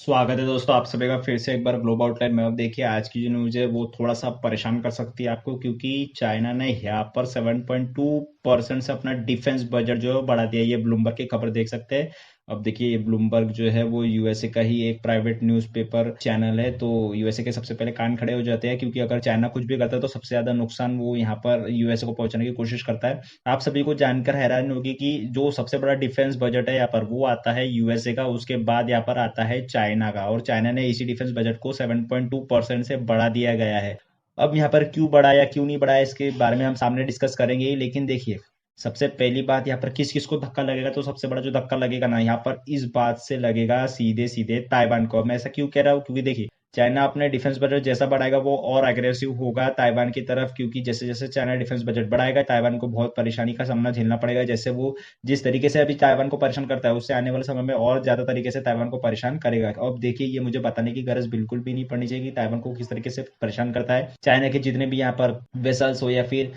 स्वागत है दोस्तों आप सभी का फिर से एक बार ग्लोबल आउटलाइन में। अब देखिए आज की जो न्यूज़ है वो थोड़ा सा परेशान कर सकती है आपको, क्योंकि चाइना ने यहाँ पर 7.2% से अपना डिफेंस बजट जो है बढ़ा दिया। ये ब्लूमबर्ग की खबर देख सकते हैं। अब देखिए ये ब्लूमबर्ग जो है वो यूएसए का ही एक प्राइवेट न्यूज़पेपर चैनल है, तो यूएसए के सबसे पहले कान खड़े हो जाते हैं, क्योंकि अगर चाइना कुछ भी करता है तो सबसे ज्यादा नुकसान वो यहाँ पर यूएसए को पहुंचाने की कोशिश करता है। आप सभी को जानकर हैरानी होगी कि जो सबसे बड़ा डिफेंस बजट है यहाँ पर वो आता है यूएसए का, उसके बाद यहाँ पर आता है चाइना का, और चाइना ने इसी डिफेंस बजट को 7.2% से बढ़ा दिया गया है। अब यहाँ पर क्यों बढ़ाया क्यों नहीं बढ़ाया इसके बारे में हम सामने डिस्कस करेंगे ही, लेकिन देखिए सबसे पहली बात यहाँ पर किस किस को धक्का लगेगा, तो सबसे बड़ा जो धक्का लगेगा ना यहाँ पर इस बात से लगेगा सीधे सीधे ताइवान को। मैं ऐसा क्यों कह रहा हूँ, क्योंकि देखिए चाइना अपने डिफेंस बजट जैसा बढ़ाएगा वो और अग्रेसिव होगा ताइवान की तरफ, क्योंकि जैसे जैसे चाइना डिफेंस बजट बढ़ाएगा ताइवान को बहुत परेशानी का सामना झेलना पड़ेगा। जैसे वो जिस तरीके से अभी ताइवान को परेशान करता है उससे आने वाले समय में और ज्यादा तरीके से ताइवान को परेशान करेगा। अब देखिए ये मुझे बताने की गरज बिल्कुल भी नहीं पड़नी चाहिए कि ताइवान को किस तरीके से परेशान करता है। चाइना के जितने भी यहाँ पर वेसल्स हो या फिर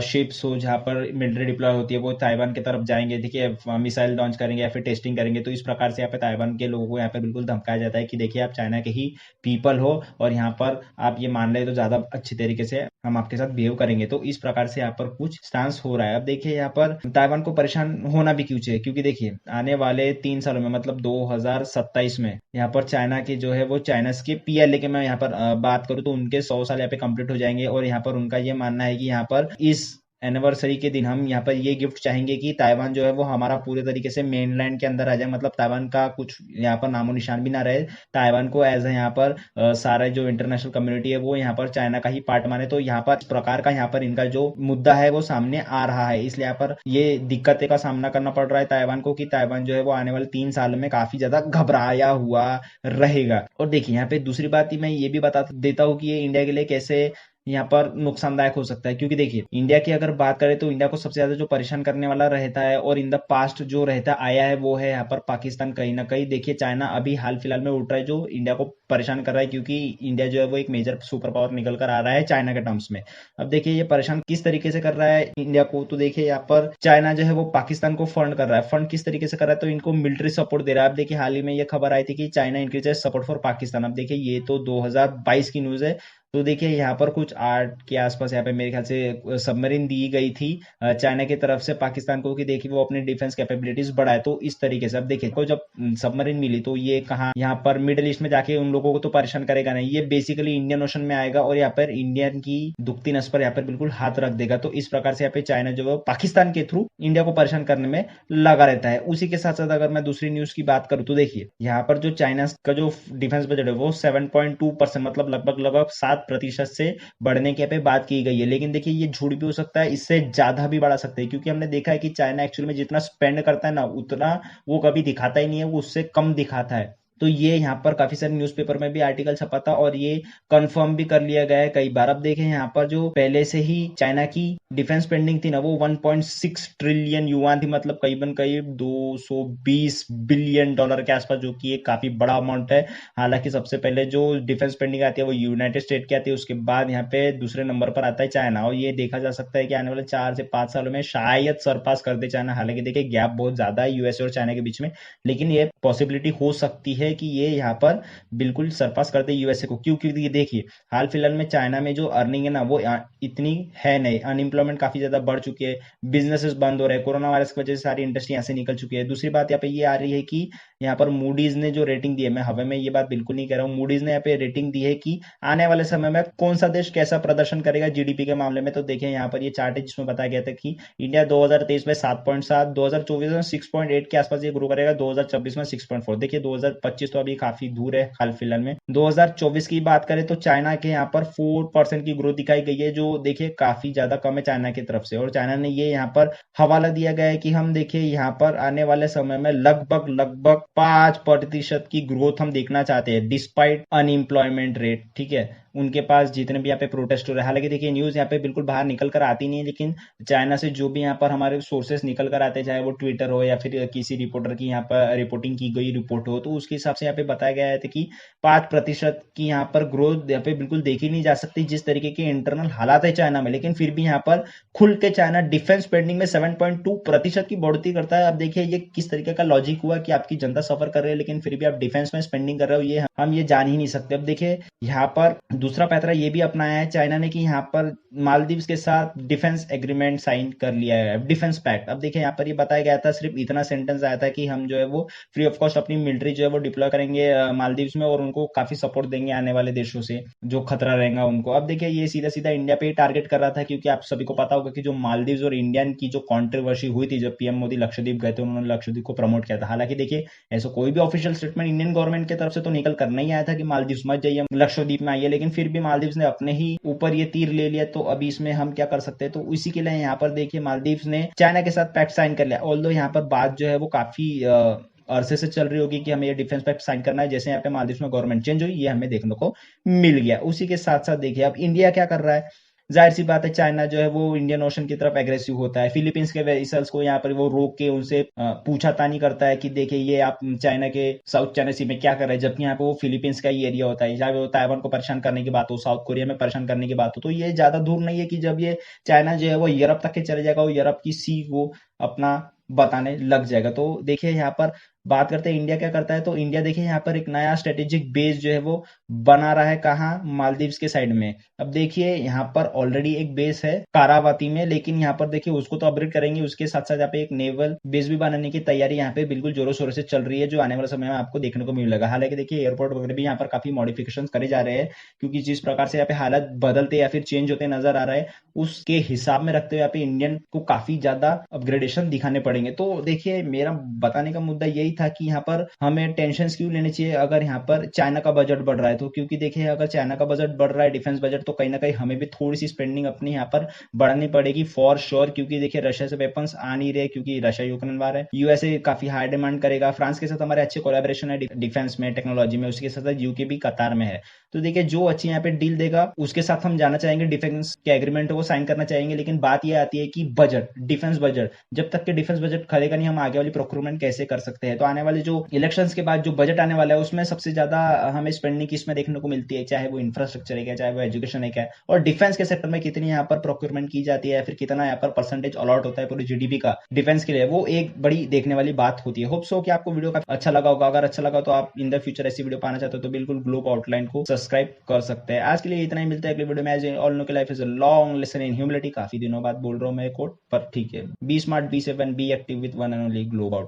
शिप्स हो जहाँ पर मिलिट्री डिप्लॉय होती है वो ताइवान की तरफ जाएंगे, देखिए मिसाइल लॉन्च करेंगे या फिर टेस्टिंग करेंगे, तो इस प्रकार से यहाँ पे ताइवान के लोगों को यहाँ पे बिल्कुल धमकाया जाता है कि देखिए आप चाइना के ही पीपल हो और यहाँ पर आप ये मान ले तो ज्यादा अच्छी तरीके से हम आपके साथ बिहेव करेंगे। तो इस प्रकार से यहाँ पर कुछ स्टांस हो रहा है। अब देखिए यहाँ पर ताइवान को परेशान होना भी क्यों चाहिए, क्योंकि देखिए आने वाले 3 सालों में मतलब 2027 में यहाँ पर चाइना के जो है वो चाइना के पीएलए के मैं यहाँ पर बात करूँ तो उनके 100 साल यहाँ पे कंप्लीट हो जाएंगे, और यहाँ पर उनका ये मानना है कि यहाँ पर इस एनिवर्सरी के दिन हम यहाँ पर ये गिफ्ट चाहेंगे कि ताइवान जो है वो हमारा पूरे तरीके से मेनलैंड के अंदर आ जाए, मतलब ताइवान का कुछ यहाँ पर नामो निशान भी ना रहे। ताइवान को एज यहाँ पर सारा जो इंटरनेशनल कम्युनिटी है वो यहाँ पर चाइना का ही पार्ट माने। तो यहाँ पर इस प्रकार का यहाँ पर इनका जो मुद्दा है वो सामने आ रहा है, इसलिए यहाँ पर ये दिक्कतें का सामना करना पड़ रहा है ताइवान को, कि ताइवान जो है वो आने वाले 3 साल में काफी ज्यादा घबराया हुआ रहेगा। और देखिए यहाँ पे दूसरी बात ही मैं ये भी बता देता हूँ कि ये इंडिया के लिए कैसे यहाँ पर नुकसानदायक हो सकता है, क्योंकि देखिए इंडिया की अगर बात करें तो इंडिया को सबसे ज्यादा जो परेशान करने वाला रहता है और इन द पास्ट जो रहता आया है वो है यहाँ पर पाकिस्तान। कहीं ना कहीं देखिए चाइना अभी हाल फिलहाल में उठ रहा है जो इंडिया को परेशान कर रहा है, क्योंकि इंडिया जो है वो एक मेजर सुपर पावर निकल कर आ रहा है चाइना के टर्म्स में। अब देखिए ये परेशान किस तरीके से कर रहा है इंडिया को, तो देखिए यहाँ पर चाइना जो है वो पाकिस्तान को फंड कर रहा है। फंड किस तरीके से कर रहा है, तो इनको मिलिट्री सपोर्ट दे रहा है। अब देखिए हाल ही में ये खबर आई थी कि China increases support for Pakistan. अब देखिए ये तो 2022 की न्यूज है। तो देखिए यहाँ पर कुछ 8 के आसपास यहाँ पे मेरे ख्याल से सबमरीन दी गई थी चाइना की तरफ से पाकिस्तान को, कि देखिए वो अपनी डिफेंस कैपेबिलिटीज बढ़ाए। तो इस तरीके से अब देखिए को जब सबमरीन मिली तो ये कहाँ यहाँ पर मिडिल ईस्ट में जाके उन लोगों को तो परेशान करेगा नहीं, ये बेसिकली इंडियन ओशन में आएगा और यहाँ पर इंडियन की दुखती नस पर यहाँ पर बिल्कुल हाथ रख देगा। तो इस प्रकार से यहाँ पे चाइना जो है पाकिस्तान के थ्रू इंडिया को परेशान करने में लगा रहता है। उसी के साथ साथ अगर मैं दूसरी न्यूज की बात करूँ तो देखिए यहाँ पर जो चाइना का जो डिफेंस बजट है वो 7.2% मतलब लगभग लगभग 7% से बढ़ने के पे बात की गई है। लेकिन देखिए ये झूठ भी हो सकता है, इससे ज्यादा भी बढ़ा सकते हैं, क्योंकि हमने देखा है कि चाइना एक्चुअली में जितना स्पेंड करता है ना उतना वो कभी दिखाता ही नहीं है, वो उससे कम दिखाता है। तो ये यहाँ पर काफी सारे न्यूज़पेपर में भी आर्टिकल छपा था और ये कंफर्म भी कर लिया गया है कई बार। अब देखें यहाँ पर जो पहले से ही चाइना की डिफेंस स्पेंडिंग थी ना वो 1.6 ट्रिलियन युआन थी, मतलब करीबन करीब 220 बिलियन डॉलर के आसपास, जो कि एक काफी बड़ा अमाउंट है। हालांकि सबसे पहले जो डिफेंस स्पेंडिंग आती है वो यूनाइटेड स्टेट की आती है, उसके बाद यहाँ पे दूसरे नंबर पर आता है चाइना, और ये देखा जा सकता है कि आने वाले 4 से 5 सालों में शायद सरपास कर दे चाइना। हालांकि देखिए गैप बहुत ज्यादा है यूएसए और चाइना के बीच में, लेकिन ये पॉसिबिलिटी हो सकती है कि ये यहाँ पर बिल्कुल सरपास कर दे यूएसए को। क्यों, क्योंकि देखिए हाल फिलहाल में चाइना में जो अर्निंग है ना वो इतनी है नहीं, अनएम्प्लॉयमेंट काफी ज्यादा बढ़ चुकी है, बिजनेसेस बंद हो रहे हैं, कोरोना वायरस की वजह से सारी इंडस्ट्री यहाँ से निकल चुकी है। दूसरी बात यहाँ पे ये आ रही है कि यहाँ पर मूडीज ने जो रेटिंग दी है, मैं हवा में ये बात बिल्कुल नहीं कह रहा हूँ, मूडीज ने यहाँ पे रेटिंग दी है कि आने वाले समय में कौन सा देश कैसा प्रदर्शन करेगा जीडीपी के मामले में। तो देखिए यहाँ पर ये चार्ट है जिसमें बताया गया था कि इंडिया 2023 में 7.7, 2024 में 6.8 के आसपास ये ग्रो करेगा, 2026 में 6.4। देखिए 2025 तो अभी काफी दूर है हाल फिलहाल में। 2024 की बात करें तो चाइना के यहाँ पर 4% की ग्रोथ दिखाई गई है, जो देखिए काफी ज्यादा कम है चाइना की तरफ से। और चाइना ने ये यहाँ पर हवाला दिया गया है कि हम देखिए यहाँ पर आने वाले समय में लगभग लगभग 5% की ग्रोथ हम देखना चाहते हैं डिस्पाइट अनएम्प्लॉयमेंट रेट। ठीक है, उनके पास जितने भी यहाँ पे प्रोटेस्ट हो रहे हैं, हालांकि देखिए न्यूज़ यहाँ पे बिल्कुल बाहर निकल कर आती नहीं है, लेकिन चाइना से जो भी यहाँ पर हमारे सोर्सेस निकल कर आते हैं, चाहे वो ट्विटर हो या फिर किसी रिपोर्टर की यहाँ पर रिपोर्टिंग की गई रिपोर्ट हो, तो उसके हिसाब से यहाँ पे बताया गया है कि 5% की यहाँ पर ग्रोथ यहाँ पे बिल्कुल देखी नहीं जा सकती, जिस तरीके के इंटरनल हालात है चाइना में। लेकिन फिर भी यहाँ पर खुल के चाइना डिफेंस स्पेंडिंग में 7.2% की बढ़ोतरी करता है। अब देखिए ये किस तरीके का लॉजिक हुआ कि आपकी जनता सफर कर रही है, लेकिन फिर भी आप डिफेंस में स्पेंडिंग कर रहे हो, ये हम ये जान ही नहीं सकते। अब देखिए यहाँ पर दूसरा पैतरा ये भी अपनाया है चाइना ने कि यहाँ पर मालदीव्स के साथ डिफेंस एग्रीमेंट साइन कर लिया है, डिफेंस पैक्ट। अब देखिए यहाँ पर ये बताया गया था, सिर्फ इतना सेंटेंस आया था कि हम जो है वो फ्री ऑफ कॉस्ट अपनी मिलिट्री जो है वो डिप्लॉय करेंगे मालदीव्स में, और उनको काफी सपोर्ट देंगे आने वाले देशों से जो खतरा रहेगा उनको। अब देखिए ये सीधा सीधा इंडिया पे ही टारगेट कर रहा था, क्योंकि आप सभी को पता होगा कि जो मालदीव्स और इंडियन की जो कॉन्ट्रोवर्सी हुई थी जब पीएम मोदी लक्षद्वीप गए थे, उन्होंने लक्षद्वीप को प्रमोट किया था। हालांकि देखिए ऐसा कोई भी ऑफिशियल स्टेटमेंट इंडियन गवर्नमेंट की तरफ से तो निकल कर नहीं आया था कि मालदीव्स मत जाइए, लक्षद्वीप में आइए, लेकिन फिर भी मालदीव्स ने अपने ही ऊपर ये तीर ले लिया, तो अभी इसमें हम क्या कर सकते हैं। तो इसी के लिए यहाँ पर देखिए मालदीव्स ने चाइना के साथ पैक्ट साइन कर लिया। ऑल्दो यहाँ पर बात जो है वो काफी अरसे से चल रही होगी कि हमें ये डिफेंस पैक्ट साइन करना है। जैसे यहाँ पे मालदीव में गवर्नमेंट चेंज हुई, ये हमें देखने को मिल गया। उसी के साथ साथ देखिए अब इंडिया क्या कर रहा है। जाहिर सी बात है चाइना जो है वो इंडियन ओशन की तरफ एग्रेसिव होता है, फिलीपींस के वेसल्स को यहाँ पर वो रोक के उनसे पूछातानी करता है कि देखिए ये आप चाइना के साउथ चाइना सी में क्या कर रहे हैं, जबकि यहाँ पे वो फिलीपींस का ही एरिया होता है। चाहे वो ताइवान को परेशान करने की बात हो, साउथ कोरिया में परेशान करने की बात हो, तो ये ज्यादा दूर नहीं है कि जब ये चाइना जो है वो यूरोप तक के चले जाएगा, वो यूरोप की सी वो अपना बताने लग जाएगा। तो देखिए यहाँ पर बात करते हैं इंडिया क्या करता है। तो इंडिया देखिए यहाँ पर एक नया स्ट्रेटेजिक बेस जो है वो बना रहा है, कहाँ, मालदीव्स के साइड में। अब देखिए यहाँ पर ऑलरेडी एक बेस है कारावती में, लेकिन यहाँ पर देखिए उसको तो अपग्रेड करेंगे, उसके साथ साथ यहाँ पे एक नेवल बेस भी बनाने की तैयारी यहाँ पे बिल्कुल जोरों शोरों से चल रही है, जो आने वाले समय में आपको देखने को मिलेगा। हालांकि देखिए एयरपोर्ट वगैरह भी यहाँ पर काफी मॉडिफिकेशन करे जा रहे हैं, क्योंकि जिस प्रकार से यहाँ पे हालात बदलते या फिर चेंज होते नजर आ रहा है, उसके हिसाब में रखते हुए यहाँ पे इंडियन को काफी ज्यादा अपग्रेडेशन दिखाने पड़ेंगे। तो देखिए मेरा बताने का मुद्दा यही था कि यहाँ पर हमें टेंशन क्यों लेने चाहिए अगर यहाँ पर चाइना का बजट बढ़ रहा है तो, क्योंकि देखिए अगर चाइना का बजट बढ़ रहा है डिफेंस बजट, तो कहीं ना कहीं हमें भी थोड़ी सी स्पेंडिंग अपनी यहाँ पर बढ़ानी पड़ेगी फॉर श्योर। क्योंकि देखिए रशिया से वेपन्स आ नहीं रहे, क्योंकि रशिया यूक्रेन वार है, यूएसए काफी हाई डिमांड करेगा, फ्रांस के साथ हमारे अच्छे कोलैबोरेशन है डिफेंस में, टेक्नोलॉजी में, उसके साथ यूके भी कतार में है। तो देखिए जो अच्छी यहाँ पे डील देगा उसके साथ हम जाना चाहेंगे, डिफेंस के एग्रीमेंट को साइन करना चाहेंगे। लेकिन बात यह आती है कि बजट, डिफेंस बजट, जब तक के डिफेंस बजट खलेगा नहीं, हम आगे वाली प्रोक्योरमेंट कैसे कर सकते हैं। तो आने वाले जो इलेक्शंस के बाद जो बजट आने वाला है उसमें सबसे ज्यादा हमें स्पेंडिंग किसमें देखने को मिलती है, चाहे वो इंफ्रास्ट्रक्चर है क्या, चाहे वो एजुकेशन है क्या, और डिफेंस के सेक्टर में कितनी यहाँ पर प्रोक्योरमेंट की जाती है, फिर कितना यहाँ पर परसेंटेज अलॉट होता है पूरी जीडीपी का डिफेंस के लिए, वो एक बड़ी देखने वाली बात होती है। होप सो कि आपको वीडियो का अच्छा लगा होगा। अगर अच्छा लगा तो आप इन द फ्यूचर ऐसी वीडियो पाना चाहते हो तो बिल्कुल ग्लोब आउटलाइन को सब्सक्राइब कर सकते हैं। आज के लिए इतना ही, मिलता है अगले वीडियो में। एज ऑल नो कि life is a long lesson in humility. काफी दिनों बाद बोल रहा हूँ मैं कोट, पर ठीक है। Be smart, be seven, be active with one and only globe out.